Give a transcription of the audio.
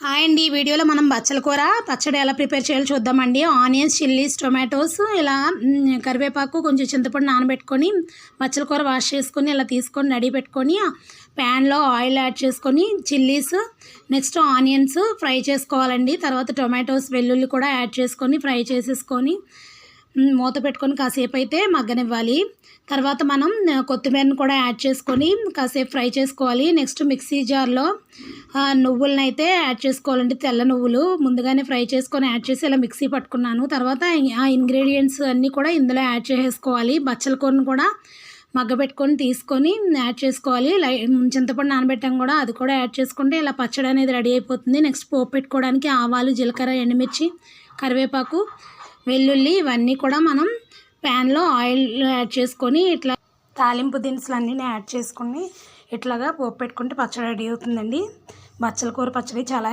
Hi అండి. ఈ వీడియోలో మనం బచ్చల కూర పచ్చడి ఎలా ప్రిపేర్ చేయాలో చూద్దామండి. ఆనియన్స్, చిల్లీస్, టొమాటోస్, ఇలా కరివేపాకు, కొంచెం చింతపండు నానబెట్టుకొని బచ్చల కూర వాష్ చేసుకొని ఇలా తీసుకొని రెడీ పెట్టుకొని ప్యాన్లో ఆయిల్ యాడ్ చేసుకొని చిల్లీస్, నెక్స్ట్ ఆనియన్స్ ఫ్రై చేసుకోవాలండి. తర్వాత టొమాటోస్, వెల్లుల్లి కూడా యాడ్ చేసుకొని ఫ్రై చేసేసుకొని మూత పెట్టుకొని కాసేపు అయితే మగ్గనివ్వాలి. తర్వాత మనం కొత్తిమీరను కూడా యాడ్ చేసుకొని కాసేపు ఫ్రై చేసుకోవాలి. నెక్స్ట్ మిక్సీ జార్లో నువ్వులను అయితే యాడ్ చేసుకోవాలండి. తెల్ల నువ్వులు ముందుగానే ఫ్రై చేసుకొని యాడ్ చేసి ఇలా మిక్సీ పట్టుకున్నాను. తర్వాత ఆ ఇంగ్రీడియంట్స్ అన్నీ కూడా ఇందులో యాడ్ చేసుకోవాలి. బచ్చల కూరను కూడా మగ్గబెట్టుకొని తీసుకొని యాడ్ చేసుకోవాలి. చింతపండు నానబెట్టాం కూడా, అది కూడా యాడ్ చేసుకుంటే ఇలా పచ్చడి అనేది రెడీ అయిపోతుంది. నెక్స్ట్ పోపు పెట్టుకోవడానికి ఆవాలు, జీలకర్ర, ఎండుమిర్చి, కరివేపాకు, వెల్లుల్లి ఇవన్నీ కూడా మనం ప్యాన్లో ఆయిల్ యాడ్ చేసుకొని ఇట్లా తాలింపు దినుసులు అన్నీ యాడ్ చేసుకొని ఇట్లాగా పోపు పెట్టుకుంటే పచ్చడి రెడీ అవుతుందండి. బచ్చల కూర పచ్చడి చాలా